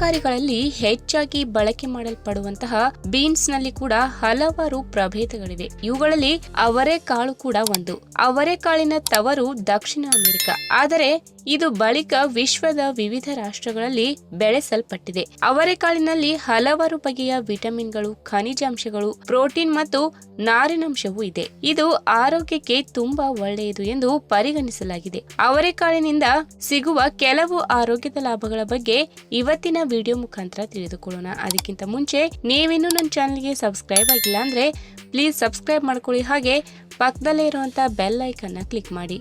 ತರಕಾರಿಗಳಲ್ಲಿ ಹೆಚ್ಚಾಗಿ ಬಳಕೆ ಮಾಡಲ್ಪಡುವಂತಹ ಬೀನ್ಸ್ ನಲ್ಲಿ ಕೂಡ ಹಲವಾರು ಪ್ರಭೇದಗಳಿವೆ. ಇವುಗಳಲ್ಲಿ ಅವರೆಕಾಳು ಕೂಡ ಒಂದು. ಅವರೆಕಾಳಿನ ತವರು ದಕ್ಷಿಣ ಅಮೆರಿಕ, ಆದರೆ ಇದು ಬಳಿಕ ವಿಶ್ವದ ವಿವಿಧ ರಾಷ್ಟ್ರಗಳಲ್ಲಿ ಬೆಳೆಸಲ್ಪಟ್ಟಿದೆ. ಅವರೆಕಾಳಿನಲ್ಲಿ ಹಲವಾರು ಬಗೆಯ ವಿಟಮಿನ್ಗಳು, ಖನಿಜಾಂಶಗಳು, ಪ್ರೋಟೀನ್ ಮತ್ತು ನಾರಿನಾಂಶವೂ ಇದೆ. ಇದು ಆರೋಗ್ಯಕ್ಕೆ ತುಂಬಾ ಒಳ್ಳೆಯದು ಎಂದು ಪರಿಗಣಿಸಲಾಗಿದೆ. ಅವರೆಕಾಳಿನಿಂದ ಸಿಗುವ ಕೆಲವು ಆರೋಗ್ಯದ ಲಾಭಗಳ ಬಗ್ಗೆ ಇವತ್ತಿನ ವಿಡಿಯೋ ಮುಖಾಂತರ ತಿಳಿದುಕೊಳ್ಳೋಣ. ಅದಕ್ಕಿಂತ ಮುಂಚೆ ನೀವಿನ್ನೂ ನನ್ನ ಚಾನಲ್ಗೆ ಸಬ್ಸ್ಕ್ರೈಬ್ ಆಗಿಲ್ಲ ಅಂದ್ರೆ ಪ್ಲೀಸ್ ಸಬ್ಸ್ಕ್ರೈಬ್ ಮಾಡ್ಕೊಳ್ಳಿ, ಹಾಗೆ ಪಕ್ಕದಲ್ಲೇ ಇರುವಂತಹ ಬೆಲ್ ಐಕನ್ ನ ಕ್ಲಿಕ್ ಮಾಡಿ.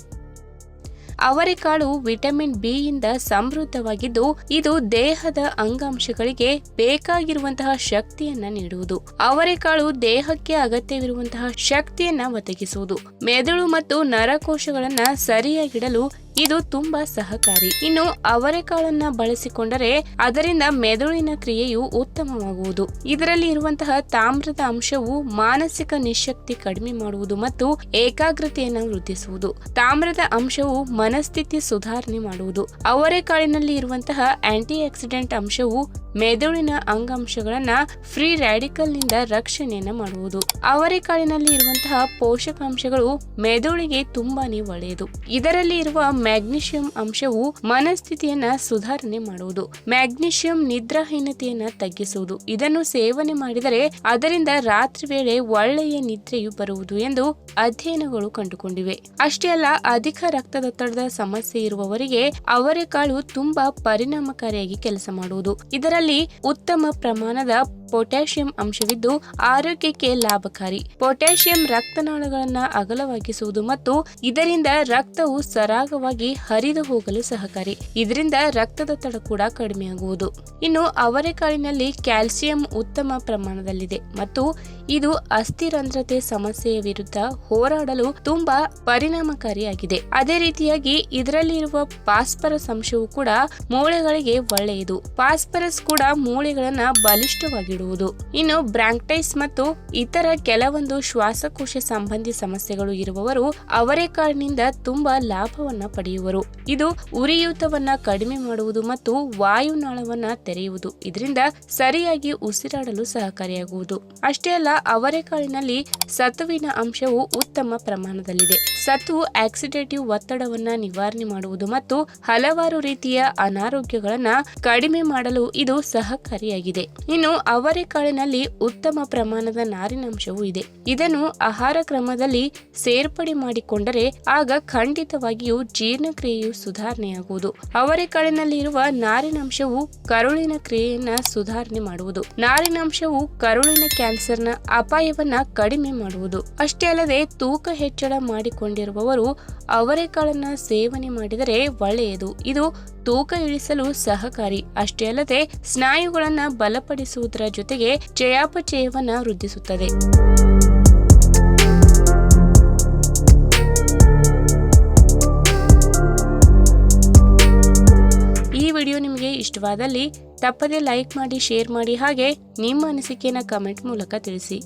ಅವರೆಕಾಳು ವಿಟಮಿನ್ ಬಿ ಯಿಂದ ಸಮೃದ್ಧವಾಗಿದ್ದು, ಇದು ದೇಹದ ಅಂಗಾಂಶಗಳಿಗೆ ಬೇಕಾಗಿರುವಂತಹ ಶಕ್ತಿಯನ್ನ ನೀಡುವುದು. ಅವರೆಕಾಳು ದೇಹಕ್ಕೆ ಅಗತ್ಯವಿರುವಂತಹ ಶಕ್ತಿಯನ್ನ ಒದಗಿಸುವುದು. ಮೆದುಳು ಮತ್ತು ನರಕೋಶಗಳನ್ನ ಸರಿಯಾಗಿಡಲು ಇದು ತುಂಬಾ ಸಹಕಾರಿ. ಇನ್ನು ಅವರೆಕಾಳನ್ನ ಬಳಸಿಕೊಂಡರೆ ಅದರಿಂದ ಮೆದುಳಿನ ಕ್ರಿಯೆಯು ಉತ್ತಮವಾಗುವುದು. ಇದರಲ್ಲಿ ಇರುವಂತಹ ತಾಮ್ರದ ಅಂಶವು ಮಾನಸಿಕ ನಿಶಕ್ತಿ ಕಡಿಮೆ ಮಾಡುವುದು ಮತ್ತು ಏಕಾಗ್ರತೆಯನ್ನು ವೃದ್ಧಿಸುವುದು. ತಾಮ್ರದ ಅಂಶವು ಮನಸ್ಥಿತಿ ಸುಧಾರಣೆ ಮಾಡುವುದು. ಅವರೆಕಾಳಿನಲ್ಲಿ ಇರುವಂತಹ ಆಂಟಿ ಆಕ್ಸಿಡೆಂಟ್ ಅಂಶವು ಮೆದುಳಿನ ಅಂಗಾಂಶಗಳನ್ನ ಫ್ರೀ ರ್ಯಾಡಿಕಲ್ ನಿಂದ ರಕ್ಷಣೆಯನ್ನ ಮಾಡುವುದು. ಅವರೆಕಾಳಿನಲ್ಲಿ ಇರುವಂತಹ ಪೋಷಕಾಂಶಗಳು ಮೆದುಳಿಗೆ ತುಂಬಾನೇ ಒಳ್ಳೆಯದು. ಇದರಲ್ಲಿ ಇರುವ ಮ್ಯಾಗ್ನೀಷಿಯಂ ಅಂಶವು ಮನಸ್ಥಿತಿಯನ್ನ ಸುಧಾರಣೆ ಮಾಡುವುದು. ಮ್ಯಾಗ್ನೀಷಿಯಂ ನಿದ್ರಾಹೀನತೆಯನ್ನ ತಗ್ಗಿಸುವುದು. ಇದನ್ನು ಸೇವನೆ ಮಾಡಿದರೆ ಅದರಿಂದ ರಾತ್ರಿ ವೇಳೆ ಒಳ್ಳೆಯ ನಿದ್ರೆಯು ಬರುವುದು ಎಂದು ಅಧ್ಯಯನಗಳು ಕಂಡುಕೊಂಡಿವೆ. ಅಷ್ಟೇ ಅಲ್ಲ, ಅಧಿಕ ರಕ್ತದೊತ್ತಡದ ಸಮಸ್ಯೆ ಇರುವವರಿಗೆ ಅವರೆಕಾಳು ತುಂಬಾ ಪರಿಣಾಮಕಾರಿಯಾಗಿ ಕೆಲಸ ಮಾಡುವುದು. ಇದರಲ್ಲಿ ಉತ್ತಮ ಪ್ರಮಾಣದ ಪೊಟ್ಯಾಷಿಯಂ ಅಂಶವಿದ್ದು ಆರೋಗ್ಯಕ್ಕೆ ಲಾಭಕಾರಿ. ಪೊಟ್ಯಾಷಿಯಂ ರಕ್ತನಾಳಗಳನ್ನ ಅಗಲವಾಗಿಸುವುದು ಮತ್ತು ಇದರಿಂದ ರಕ್ತವು ಸರಾಗವಾಗಿ ಹರಿದು ಹೋಗಲು ಸಹಕಾರಿ. ಇದರಿಂದ ರಕ್ತದೊತ್ತಡ ಕೂಡ ಕಡಿಮೆಯಾಗುವುದು. ಇನ್ನು ಅವರೆಕಾಳಿನಲ್ಲಿ ಕ್ಯಾಲ್ಸಿಯಂ ಉತ್ತಮ ಪ್ರಮಾಣದಲ್ಲಿದೆ ಮತ್ತು ಇದು ಅಸ್ಥಿರಂಧ್ರತೆ ಸಮಸ್ಯೆಯ ವಿರುದ್ಧ ಹೋರಾಡಲು ತುಂಬಾ ಪರಿಣಾಮಕಾರಿಯಾಗಿದೆ. ಅದೇ ರೀತಿಯಾಗಿ ಇದರಲ್ಲಿ ಇರುವ ಫಾಸ್ಫರಸ್ ಅಂಶವು ಕೂಡ ಮೂಳೆಗಳಿಗೆ ಒಳ್ಳೆಯದು. ಫಾಸ್ಫರಸ್ ಕೂಡ ಮೂಳೆಗಳನ್ನ ಬಲಿಷ್ಠವಾಗಿಡುವುದು. ಇನ್ನು ಬ್ರಾಂಕೈಟಿಸ್ ಮತ್ತು ಇತರ ಕೆಲವೊಂದು ಶ್ವಾಸಕೋಶ ಸಂಬಂಧಿ ಸಮಸ್ಯೆಗಳು ಇರುವವರು ಅವರೆಕಾಳಿನಿಂದ ತುಂಬಾ ಲಾಭವನ್ನ ಪಡೆಯುವರು. ಇದು ಉರಿಯೂತವನ್ನ ಕಡಿಮೆ ಮಾಡುವುದು ಮತ್ತು ವಾಯುನಾಳವನ್ನ ತೆರೆಯುವುದು. ಇದರಿಂದ ಸರಿಯಾಗಿ ಉಸಿರಾಡಲು ಸಹಕಾರಿಯಾಗುವುದು. ಅಷ್ಟೇ ಅಲ್ಲ, ಅವರೆಕಾಳಿನಲ್ಲಿ ಸತುವಿನ ಅಂಶವು ಉತ್ತಮ ಪ್ರಮಾಣದಲ್ಲಿದೆ. ಸತು ಆಕ್ಸಿಡೇಟಿವ್ ಒತ್ತಡವನ್ನ ನಿವಾರಣೆ ಮಾಡುವುದು ಮತ್ತು ಹಲವಾರು ರೀತಿಯ ಅನಾರೋಗ್ಯಗಳನ್ನ ಕಡಿಮೆ ಮಾಡಲು ಇದು ಸಹಕಾರಿಯಾಗಿದೆ. ಇನ್ನು ಅವರೆಕಾಳಿನಲ್ಲಿ ಉತ್ತಮ ಪ್ರಮಾಣದ ನಾರಿನಾಂಶವೂ ಇದೆ. ಇದನ್ನು ಆಹಾರ ಕ್ರಮದಲ್ಲಿ ಸೇರ್ಪಡೆ ಮಾಡಿಕೊಂಡರೆ ಆಗ ಖಂಡಿತವಾಗಿಯೂ ಜೀರ್ಣಕ್ರಿಯೆಯು ಸುಧಾರಣೆಯಾಗುವುದು. ಅವರೆಕಾಳಿನಲ್ಲಿ ಇರುವ ನಾರಿನಾಂಶವು ಕರುಳಿನ ಕ್ರಿಯೆಯನ್ನ ಸುಧಾರಣೆ ಮಾಡುವುದು. ನಾರಿನಾಂಶವು ಕರುಳಿನ ಕ್ಯಾನ್ಸರ್ನ ಅಪಾಯವನ್ನ ಕಡಿಮೆ ಮಾಡುವುದು. ಅಷ್ಟೇ ಅಲ್ಲದೆ ತೂಕ ಹೆಚ್ಚಳ ಮಾಡಿಕೊಂಡಿರುವವರು ಅವರೆಕಾಳನ್ನ ಸೇವನೆ ಮಾಡಿದರೆ ಒಳ್ಳೆಯದು. ಇದು ತೂಕ ಇಳಿಸಲು ಸಹಕಾರಿ. ಅಷ್ಟೇ ಅಲ್ಲದೆ ಸ್ನಾಯುಗಳನ್ನ ಬಲಪಡಿಸುವುದರ ಜೊತೆಗೆ ಚಯಾಪಚಯವನ್ನ ವೃದ್ಧಿಸುತ್ತದೆ. ಈ ವಿಡಿಯೋ ನಿಮಗೆ ಇಷ್ಟವಾದಲ್ಲಿ ತಪ್ಪದೇ ಲೈಕ್ ಮಾಡಿ, ಶೇರ್ ಮಾಡಿ, ಹಾಗೆ ನಿಮ್ಮ ಅನಿಸಿಕೆಯನ್ನು ಕಮೆಂಟ್ ಮೂಲಕ ತಿಳಿಸಿ.